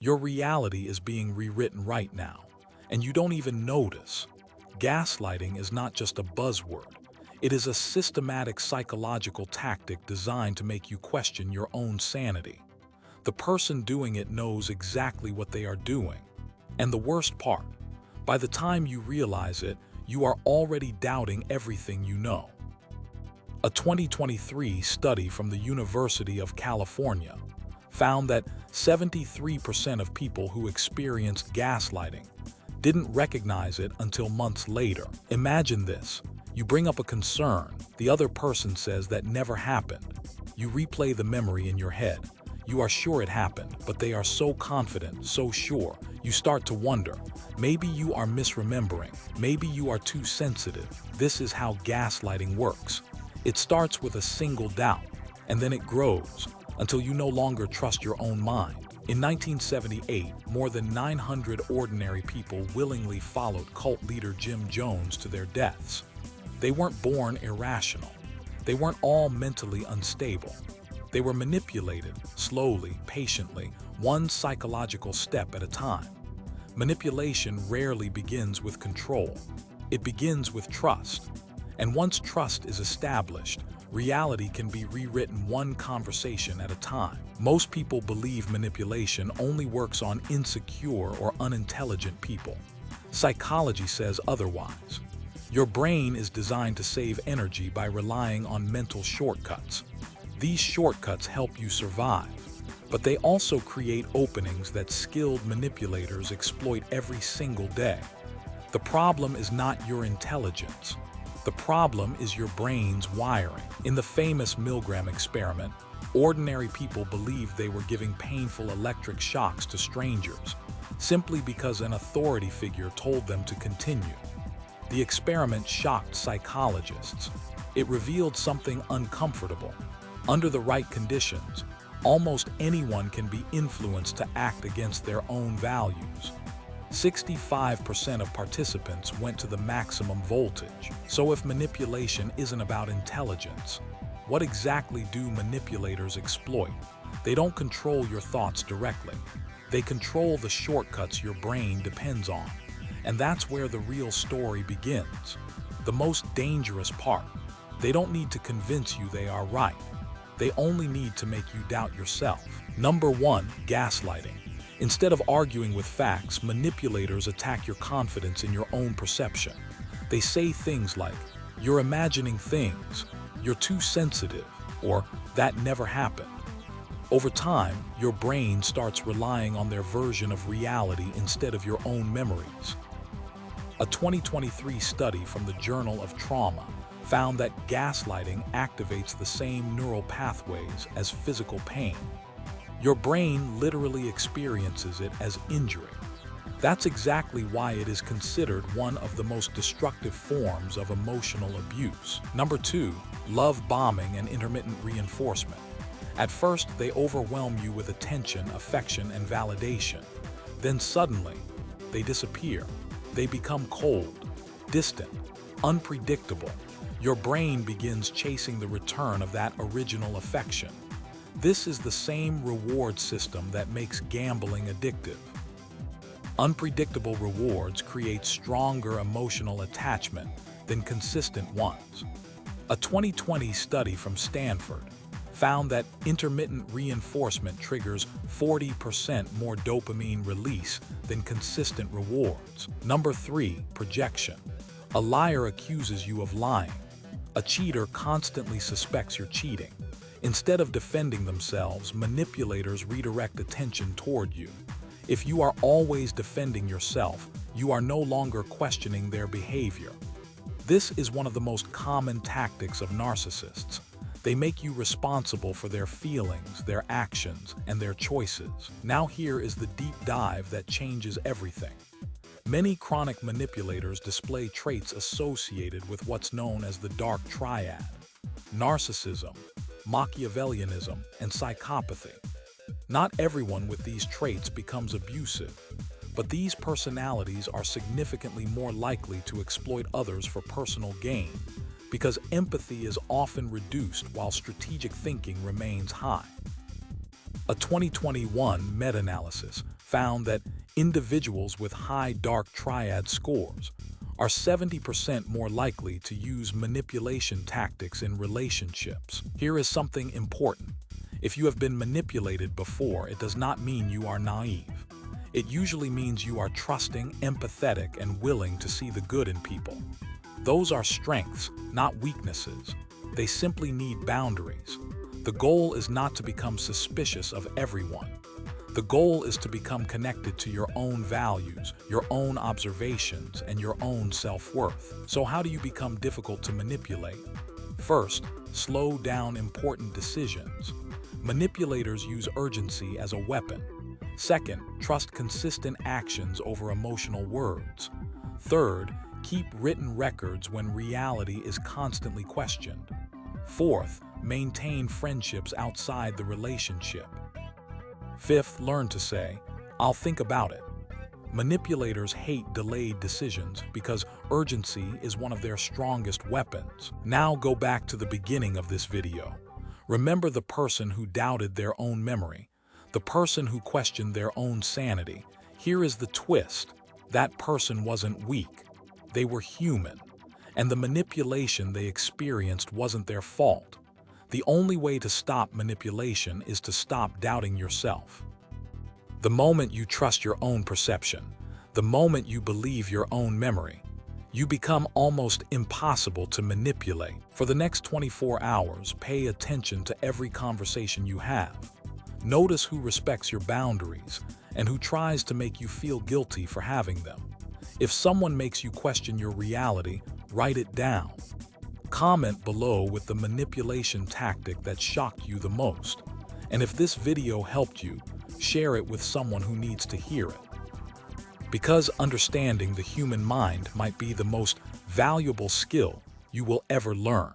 Your reality is being rewritten right now, and you don't even notice. Gaslighting is not just a buzzword. It is a systematic psychological tactic designed to make you question your own sanity. The person doing it knows exactly what they are doing. And the worst part, by the time you realize it, you are already doubting everything you know. A 2023 study from the University of California found that 73% of people who experienced gaslighting didn't recognize it until months later. Imagine this. You bring up a concern, the other person says that never happened. You replay the memory in your head. You are sure it happened, but they are so confident, so sure. You start to wonder, maybe you are misremembering, maybe you are too sensitive. This is how gaslighting works. It starts with a single doubt, and then it grows until you no longer trust your own mind. In 1978, more than 900 ordinary people willingly followed cult leader Jim Jones to their deaths. They weren't born irrational. They weren't all mentally unstable. They were manipulated, slowly, patiently, one psychological step at a time. Manipulation rarely begins with control. It begins with trust. And once trust is established, reality can be rewritten one conversation at a time. Most people believe manipulation only works on insecure or unintelligent people. Psychology says otherwise. Your brain is designed to save energy by relying on mental shortcuts. These shortcuts help you survive, but they also create openings that skilled manipulators exploit every single day. The problem is not your intelligence. The problem is your brain's wiring. In the famous Milgram experiment, ordinary people believed they were giving painful electric shocks to strangers, simply because an authority figure told them to continue. The experiment shocked psychologists. It revealed something uncomfortable. Under the right conditions, almost anyone can be influenced to act against their own values. 65% of participants went to the maximum voltage. So if manipulation isn't about intelligence, what exactly do manipulators exploit? They don't control your thoughts directly. They control the shortcuts your brain depends on. And that's where the real story begins. The most dangerous part. They don't need to convince you they are right. They only need to make you doubt yourself. Number 1, gaslighting. Instead of arguing with facts, manipulators attack your confidence in your own perception. They say things like, "You're imagining things," "You're too sensitive," or "That never happened." Over time, your brain starts relying on their version of reality instead of your own memories. A 2023 study from the Journal of Trauma found that gaslighting activates the same neural pathways as physical pain. Your brain literally experiences it as injury. That's exactly why it is considered one of the most destructive forms of emotional abuse. Number 2, love bombing and intermittent reinforcement. At first, they overwhelm you with attention, affection, and validation. Then suddenly, they disappear. They become cold, distant, unpredictable. Your brain begins chasing the return of that original affection. This is the same reward system that makes gambling addictive. Unpredictable rewards create stronger emotional attachment than consistent ones. A 2020 study from Stanford found that intermittent reinforcement triggers 40% more dopamine release than consistent rewards. Number 3, projection. A liar accuses you of lying. A cheater constantly suspects you're cheating. Instead of defending themselves, manipulators redirect attention toward you. If you are always defending yourself, you are no longer questioning their behavior. This is one of the most common tactics of narcissists. They make you responsible for their feelings, their actions, and their choices. Now here is the deep dive that changes everything. Many chronic manipulators display traits associated with what's known as the Dark Triad: narcissism, Machiavellianism, and psychopathy. Not everyone with these traits becomes abusive, but these personalities are significantly more likely to exploit others for personal gain, because empathy is often reduced while strategic thinking remains high. A 2021 meta-analysis found that individuals with high Dark Triad scores are 70% more likely to use manipulation tactics in relationships. Here is something important. If you have been manipulated before, it does not mean you are naive. It usually means you are trusting, empathetic, and willing to see the good in people. Those are strengths, not weaknesses. They simply need boundaries. The goal is not to become suspicious of everyone. The goal is to become connected to your own values, your own observations, and your own self-worth. So how do you become difficult to manipulate? First, slow down important decisions. Manipulators use urgency as a weapon. Second, trust consistent actions over emotional words. Third, keep written records when reality is constantly questioned. Fourth, maintain friendships outside the relationship. Fifth, learn to say, "I'll think about it." Manipulators hate delayed decisions because urgency is one of their strongest weapons. Now go back to the beginning of this video. Remember the person who doubted their own memory, the person who questioned their own sanity. Here is the twist. That person wasn't weak. They were human. And the manipulation they experienced wasn't their fault. The only way to stop manipulation is to stop doubting yourself. The moment you trust your own perception, the moment you believe your own memory, you become almost impossible to manipulate. For the next 24 hours, pay attention to every conversation you have. Notice who respects your boundaries and who tries to make you feel guilty for having them. If someone makes you question your reality, write it down. Comment below with the manipulation tactic that shocked you the most. And if this video helped you, share it with someone who needs to hear it. Because understanding the human mind might be the most valuable skill you will ever learn.